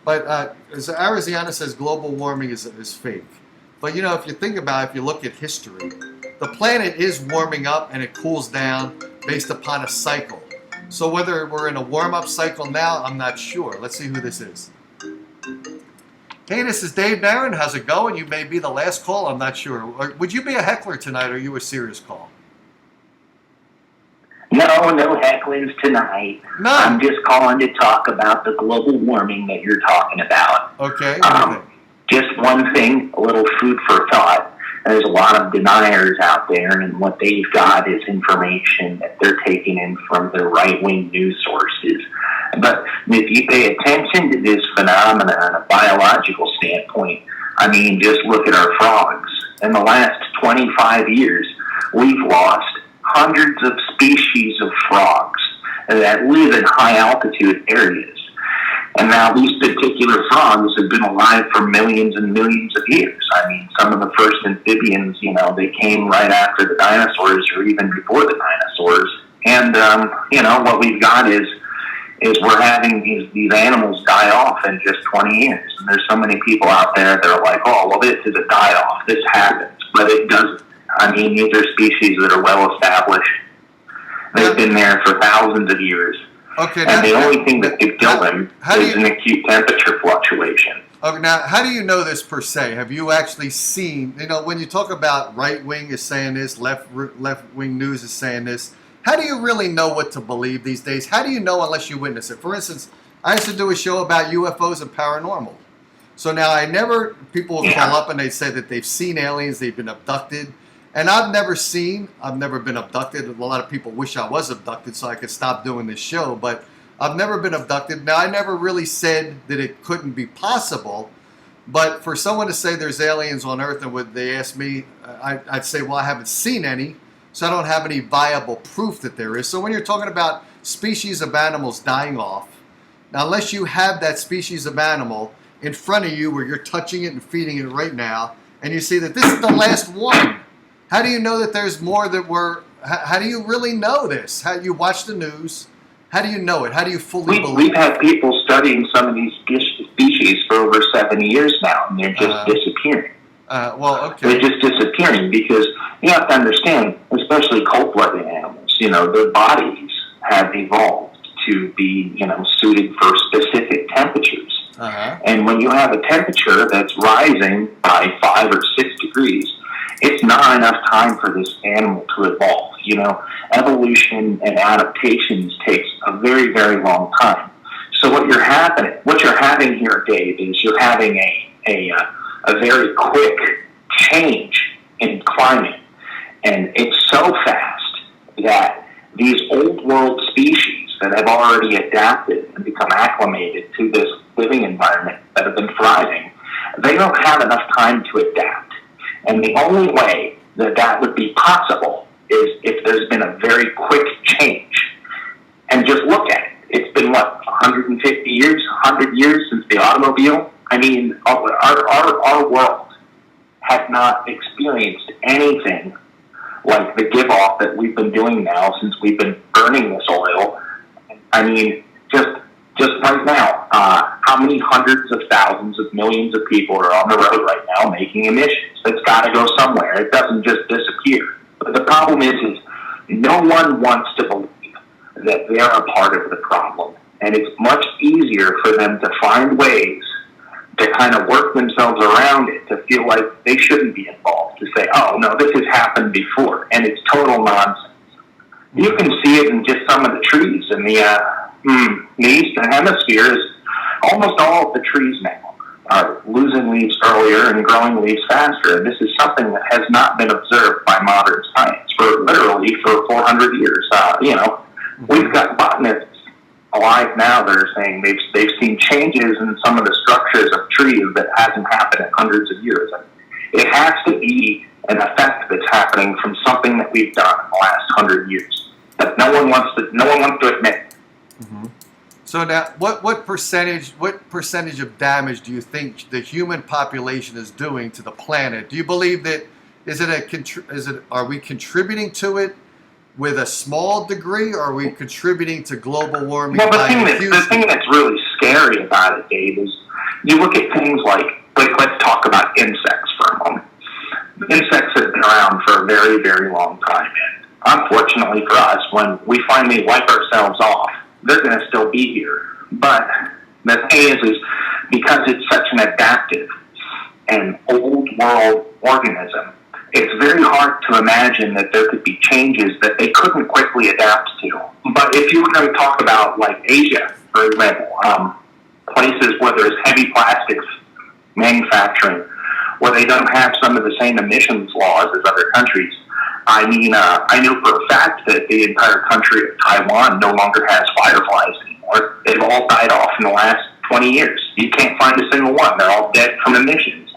But as Ariziana says, global warming is fake. But you know, if you think about it, if you look at history, the planet is warming up and it cools down based upon a cycle. So whether we're in a warm-up cycle now, I'm not sure. Let's see who this is. Hey, this is Dave Barron. How's it going? You may be the last call. I'm not sure. Or would you be a heckler tonight, or are you a serious call? No hecklings tonight. None. I'm just calling to talk about the global warming that you're talking about. Okay. Just one thing, a little food for thought. There's a lot of deniers out there, and what they've got is information that they're taking in from the right-wing news sources. But if you pay attention to this phenomenon on a biological standpoint, I mean, just look at our frogs. In the last 25 years, we've lost hundreds of species of frogs that live in high altitude areas. And now these particular frogs have been alive for millions and millions of years. I mean, some of the first amphibians, they came right after the dinosaurs or even before the dinosaurs. And, what we've got is we're having these animals die off in just 20 years. And there's so many people out there that are like, oh, well, this is a die-off. This happens. But it doesn't. I mean, these are species that are well established. They've been there for thousands of years. Okay, and the only thing that could kill them is an acute temperature fluctuation. Okay, now, how do you know this per se? Have you actually seen, when you talk about right wing is saying this, left wing news is saying this, how do you really know what to believe these days? How do you know unless you witness it? For instance, I used to do a show about UFOs and paranormal. So now people will call up and they say that they've seen aliens, they've been abducted. And I've never been abducted. A lot of people wish I was abducted so I could stop doing this show, but I've never been abducted. Now, I never really said that it couldn't be possible, but for someone to say there's aliens on Earth and would they ask me, I'd say, well, I haven't seen any, so I don't have any viable proof that there is. So when you're talking about species of animals dying off, now unless you have that species of animal in front of you where you're touching it and feeding it right now, and you see that this is the last one, how do you know that there's more that how do you really know this? How you watch the news? How do you know it? How do you fully believe it? We've had people studying some of these species for over 7 years now, and they're just disappearing. Okay. They're just disappearing because you have to understand, especially cold-blooded animals, their bodies have evolved to be, suited for specific temperatures. And when you have a temperature that's rising by 5 or 6 degrees, it's not enough time for this animal to evolve. Evolution and adaptations takes a very, very long time. So what you're having here, Dave, is you're having a very quick change in climate, and it's so fast that these old world species that have already adapted and become acclimated to this living environment that have been thriving, they don't have enough time to adapt. And the only way that would be possible is if there's been a very quick change. And just look at it. It's been, 150 years, 100 years since the automobile? I mean, our world has not experienced anything like the give-off that we've been doing now since we've been burning this oil. I mean, just right now, how many hundreds of thousands of millions of people are on the road right now making emissions? It's got to go somewhere. It doesn't just disappear. But the problem is no one wants to believe that they're a part of the problem. And it's much easier for them to find ways to kind of work themselves around it, to feel like they shouldn't be involved, to say, oh, no, this has happened before. And it's total nonsense. You can see it in just some of the trees in the eastern hemisphere. Almost all of the trees now are losing leaves earlier and growing leaves faster. This is something that has not been observed by modern science for 400 years. We've got botanists alive now that are saying they've seen changes in some of the structures of trees that hasn't happened in hundreds of years. And it has to be an effect that's happening from something that we've done in the last 100 years that no one wants to admit. Mm-hmm. So now, what percentage of damage do you think the human population is doing to the planet? Do you believe that are we contributing to it with a small degree, or are we contributing to global warming? Well, the thing that's really scary about it, Dave, is you look at things like let's talk about insects for a moment. Insects have been around for a very, very long time, and unfortunately for us, when we finally wipe ourselves off, they're going to still be here. But the thing is because it's such an adaptive and old world organism, it's very hard to imagine that there could be changes that they couldn't quickly adapt to. But if you were going to talk about like Asia, for example, places where there's heavy plastics manufacturing, where they don't have some of the same emissions laws as other countries. I mean, I know for a fact that the entire country of Taiwan no longer has fireflies anymore. They've all died off in the last 20 years. You can't find a single one. They're all dead from emissions.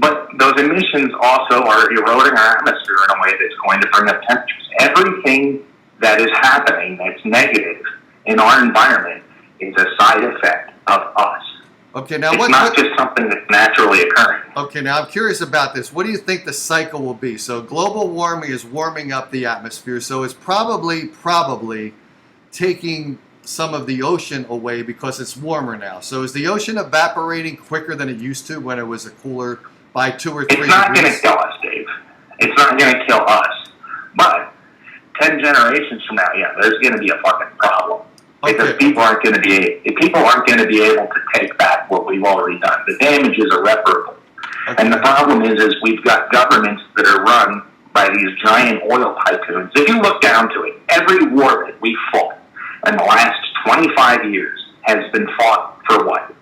But those emissions also are eroding our atmosphere in a way that's going to bring up temperatures. Everything that is happening that's negative in our environment is a side effect of us. Okay, now it's not just something that's naturally occurring. Okay, now I'm curious about this. What do you think the cycle will be? So global warming is warming up the atmosphere, so it's probably taking some of the ocean away because it's warmer now. So is the ocean evaporating quicker than it used to when it was a cooler by 2 or 3 degrees? It's not going to kill us, Dave. It's not going to kill us. But 10 generations from now, yeah, there's going to be a fucking problem. Because people aren't going to be able to take back what we've already done. The damage is irreparable. Okay. And the problem is we've got governments that are run by these giant oil tycoons. If you look down to it, every war that we fought in the last 25 years has been fought for what?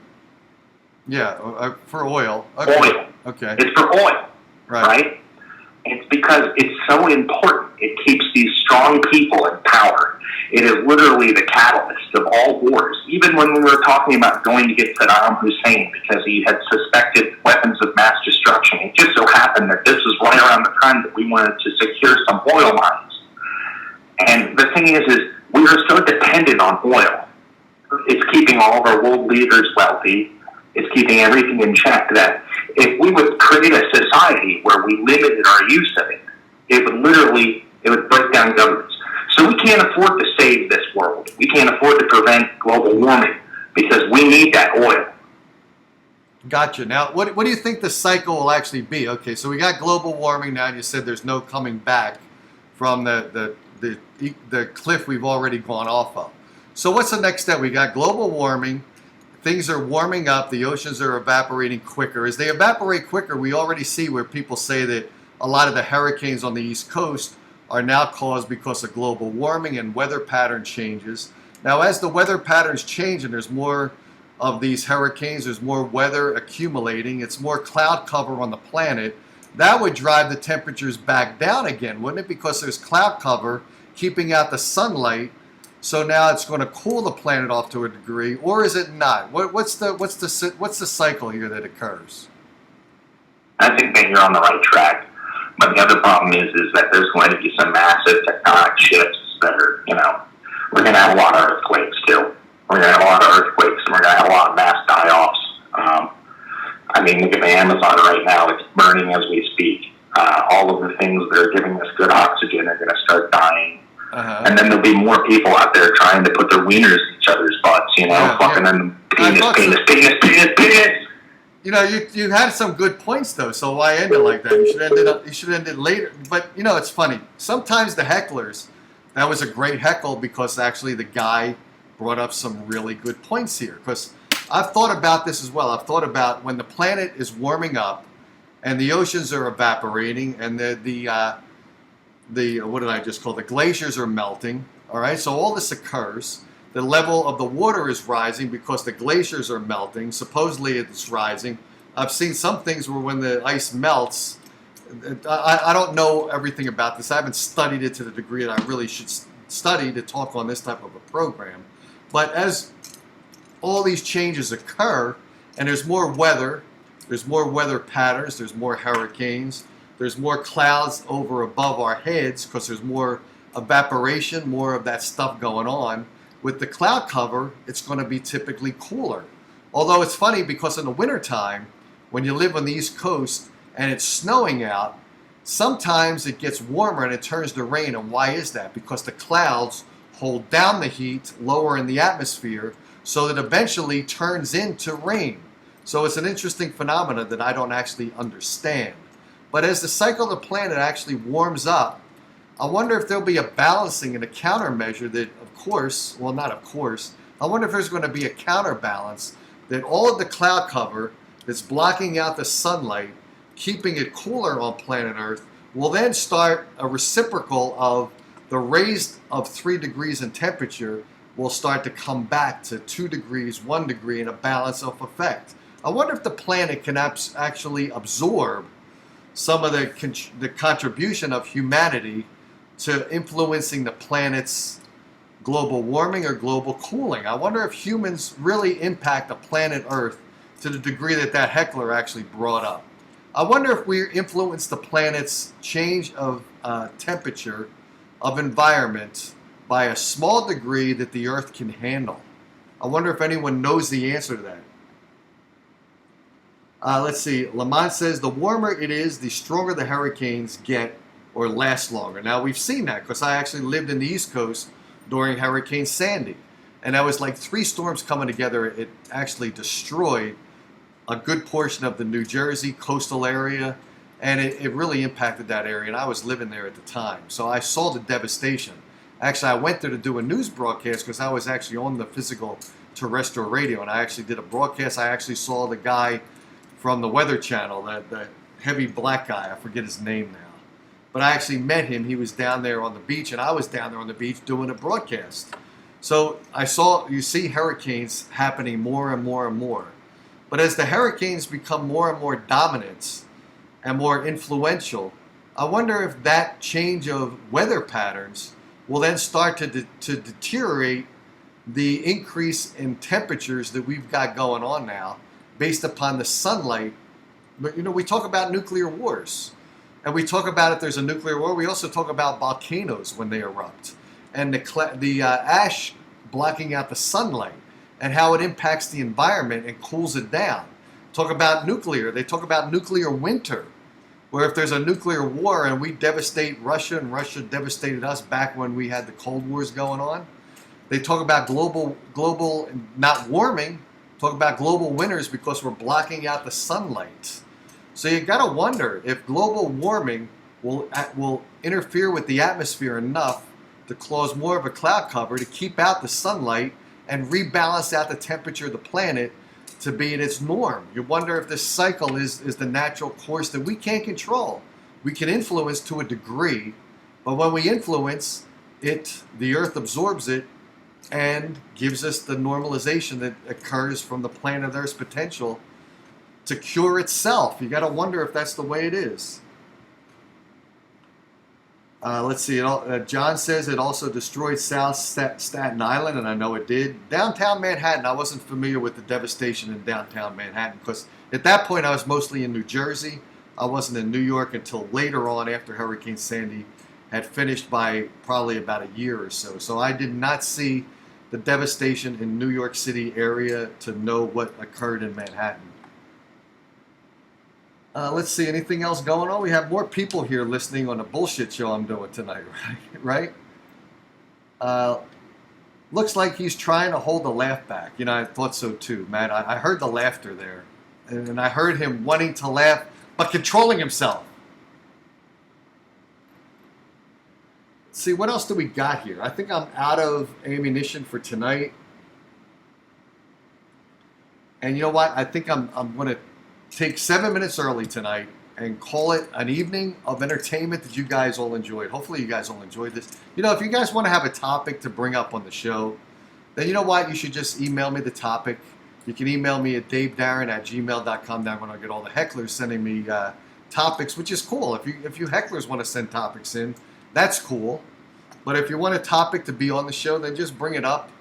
Yeah, for oil. Okay. Oil. Okay. It's for oil, right? It's because it's so important. It keeps these strong people in power. It is literally the catalyst of all wars. Even when we were talking about going to get Saddam Hussein because he had suspected weapons of mass destruction, it just so happened that this was right around the time that we wanted to secure some oil mines. And the thing is we are so dependent on oil. It's keeping all of our world leaders wealthy. It's keeping everything in check that if we would create a society where we limited our use of it, it would break down governments. So we can't afford to save this world. We can't afford to prevent global warming because we need that oil. Gotcha. Now, what do you think the cycle will actually be? Okay, so we got global warming now, and you said there's no coming back from the cliff we've already gone off of. So what's the next step? We got global warming. Things are warming up. The oceans are evaporating quicker. As they evaporate quicker, we already see where people say that a lot of the hurricanes on the East Coast are now caused because of global warming and weather pattern changes. Now, as the weather patterns change and there's more of these hurricanes, there's more weather accumulating, it's more cloud cover on the planet, that would drive the temperatures back down again, wouldn't it? Because there's cloud cover keeping out the sunlight. So now it's going to cool the planet off to a degree, or is it not? What's the cycle here that occurs? I think that you're on the right track, but the other problem is that there's going to be some massive tectonic shifts that are, we're going to have a lot of earthquakes too. We're going to have a lot of earthquakes, and we're going to have a lot of mass die-offs. Look at the Amazon right now; it's burning as we speak. All of the things that are giving us good oxygen are going to start dying. And then there'll be more people out there trying to put their wieners in each other's butts, fucking them penis. You had some good points though, so why end it like that? You should end it later. But it's funny. Sometimes the hecklers, that was a great heckle because actually the guy brought up some really good points here. Because I've thought about this as well. I've thought about when the planet is warming up and the oceans are evaporating and the what did I just call, the glaciers are melting. All right, so all this occurs. The level of the water is rising because the glaciers are melting. Supposedly it's rising. I've seen some things where when the ice melts, I don't know everything about this. I haven't studied it to the degree that I really should study to talk on this type of a program. But as all these changes occur and there's more weather patterns, there's more hurricanes, there's more clouds over above our heads because there's more evaporation, more of that stuff going on. With the cloud cover, it's going to be typically cooler. Although it's funny because in the wintertime, when you live on the East Coast and it's snowing out, sometimes it gets warmer and it turns to rain. And why is that? Because the clouds hold down the heat lower in the atmosphere so that eventually turns into rain. So it's an interesting phenomenon that I don't actually understand. But as the cycle of the planet actually warms up, I wonder if there'll be a balancing and a countermeasure that, I wonder if there's going to be a counterbalance that all of the cloud cover that's blocking out the sunlight, keeping it cooler on planet Earth, will then start a reciprocal of the raise of 3 degrees in temperature will start to come back to 2 degrees, 1 degree in a balance of effect. I wonder if the planet can actually absorb some of the contribution of humanity to influencing the planet's global warming or global cooling. I wonder if humans really impact the planet Earth to the degree that heckler actually brought up. I wonder if we influence the planet's change of temperature of environment by a small degree that the Earth can handle. I wonder if anyone knows the answer to that. Let's see. Lamont says the warmer it is, the stronger the hurricanes get or last longer. Now, we've seen that because I actually lived in the East Coast during Hurricane Sandy. And that was like 3 storms coming together. It actually destroyed a good portion of the New Jersey coastal area. And it really impacted that area. And I was living there at the time. So I saw the devastation. Actually, I went there to do a news broadcast because I was actually on the physical terrestrial radio. And I actually did a broadcast. I actually saw the guy from the Weather Channel, that heavy black guy. I forget his name now. But I actually met him. He was down there on the beach, and I was down there on the beach doing a broadcast. So you see hurricanes happening more and more and more. But as the hurricanes become more and more dominant and more influential, I wonder if that change of weather patterns will then start to deteriorate the increase in temperatures that we've got going on now based upon the sunlight. But, we talk about nuclear wars. And we talk about if there's a nuclear war. We also talk about volcanoes when they erupt. And the ash blocking out the sunlight and how it impacts the environment and cools it down. Talk about nuclear. They talk about nuclear winter, where if there's a nuclear war and we devastate Russia and Russia devastated us back when we had the Cold Wars going on. They talk about global not warming, talk about global winters because we're blocking out the sunlight. So you got to wonder if global warming will interfere with the atmosphere enough to cause more of a cloud cover to keep out the sunlight and rebalance out the temperature of the planet to be at its norm. You wonder if this cycle is the natural course that we can't control. We can influence to a degree, but when we influence it, the Earth absorbs it and gives us the normalization that occurs from the planet Earth's potential to cure itself. You got to wonder if that's the way it is. Let's see. John says it also destroyed South Staten Island, and I know it did. Downtown Manhattan, I wasn't familiar with the devastation in downtown Manhattan because at that point I was mostly in New Jersey. I wasn't in New York until later on after Hurricane Sandy had finished by probably about a year or so. So I did not see the devastation in New York City area to know what occurred in Manhattan. Let's see, anything else going on? We have more people here listening on the bullshit show I'm doing tonight, right? Looks like he's trying to hold the laugh back. I thought so too, man. I heard the laughter there. And I heard him wanting to laugh, but controlling himself. Let's see, what else do we got here? I think I'm out of ammunition for tonight. And you know what? I think I'm going to take 7 minutes early tonight and call it an evening of entertainment that you guys all enjoyed. Hopefully you guys all enjoyed this. If you guys want to have a topic to bring up on the show, then you know what? You should just email me the topic. You can email me at davedarren@gmail.com. Now I'm going to get all the hecklers sending me topics, which is cool. If you hecklers want to send topics in, that's cool. But if you want a topic to be on the show, then just bring it up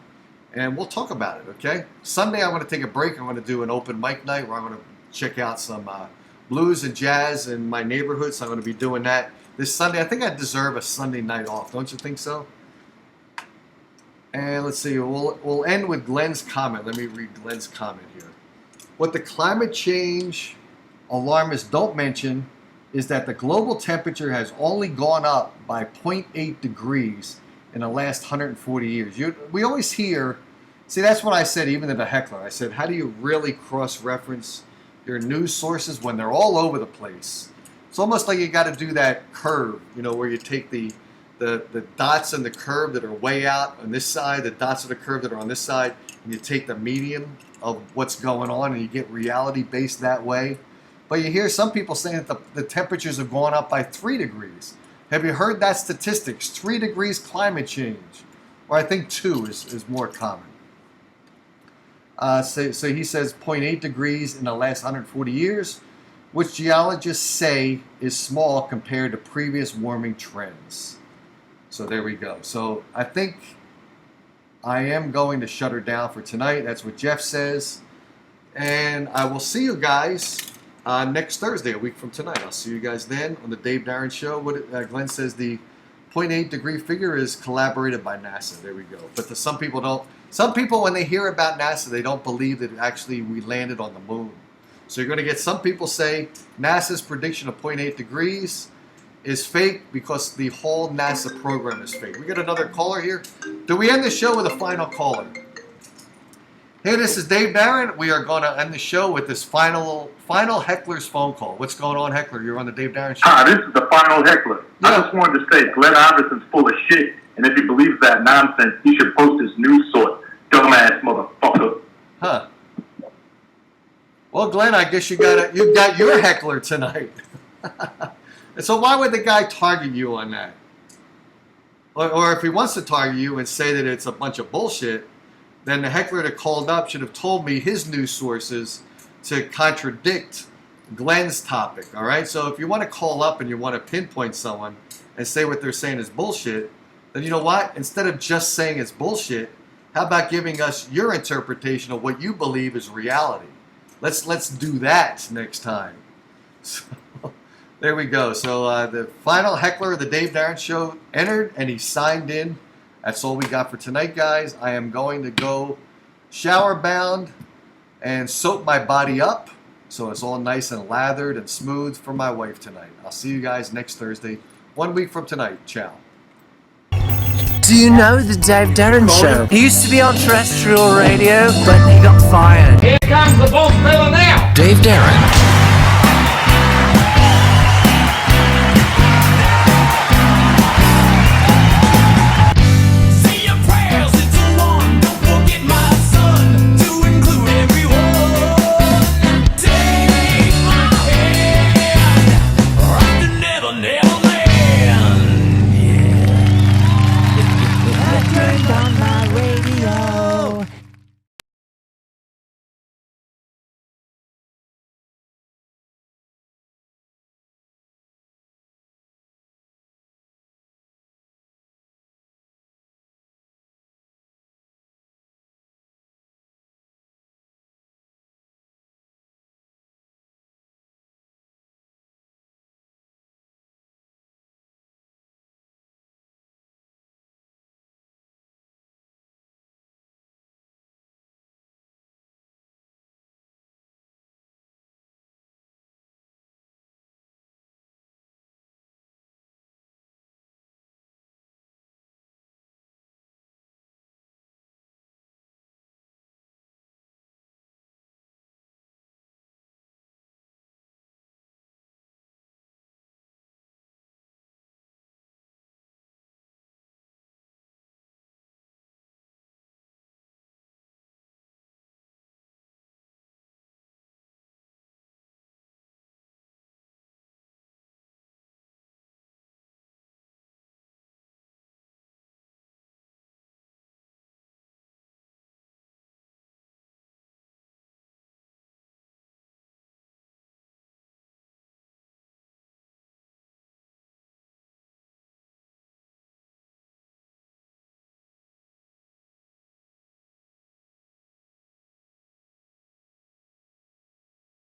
and we'll talk about it, okay? Sunday I'm going to take a break. I'm going to do an open mic night where I'm going to check out some blues and jazz in my neighborhood, so I'm going to be doing that this Sunday. I think I deserve a Sunday night off. Don't you think so? And let's see. We'll end with Glenn's comment. Let me read Glenn's comment here. What the climate change alarmists don't mention is that the global temperature has only gone up by 0.8 degrees in the last 140 years. We always hear, see, that's what I said even to the heckler. I said, how do you really cross-reference your news sources when they're all over the place? It's almost like you got to do that curve, where you take the dots in the curve that are way out on this side, the dots of the curve that are on this side, and you take the median of what's going on and you get reality based that way. But you hear some people saying that the temperatures have gone up by 3 degrees. Have you heard that statistics? 3 degrees climate change. Or I think 2 is more common. So he says 0.8 degrees in the last 140 years, which geologists say is small compared to previous warming trends. So there we go. So I think I am going to shut her down for tonight. That's what Jeff says. And I will see you guys next Thursday, a week from tonight. I'll see you guys then on the Dave Darren Show. What Glenn says the 0.8 degree figure is collaborated by NASA. There we go. But some people don't. Some people, when they hear about NASA, they don't believe that actually we landed on the moon. So you're going to get some people say NASA's prediction of 0.8 degrees is fake because the whole NASA program is fake. We got another caller here. Do we end the show with a final caller? Hey, this is Dave Darren. We are going to end the show with this final heckler's phone call. What's going on, heckler? You're on the Dave Darren Show. Hi, this is the final heckler. Yeah. I just wanted to say Glenn Iverson's full of shit, and if he believes that nonsense, he should post his news source. Dumbass motherfucker. Huh. Well, Glenn, I guess you got your heckler tonight. And so why would the guy target you on that? Or if he wants to target you and say that it's a bunch of bullshit, then the heckler that called up should have told me his news sources to contradict Glenn's topic, all right? So if you want to call up and you want to pinpoint someone and say what they're saying is bullshit, then you know what? Instead of just saying it's bullshit, how about giving us your interpretation of what you believe is reality? Let's do that next time. So, there we go. So the final heckler of the Dave Darren Show entered, and he signed in. That's all we got for tonight, guys. I am going to go shower bound and soak my body up so it's all nice and lathered and smooth for my wife tonight. I'll see you guys next Thursday, 1 week from tonight. Ciao. Do you know the Dave Darren Show? He used to be on terrestrial radio, but he got fired. Here comes the boss fella now. Dave Darren.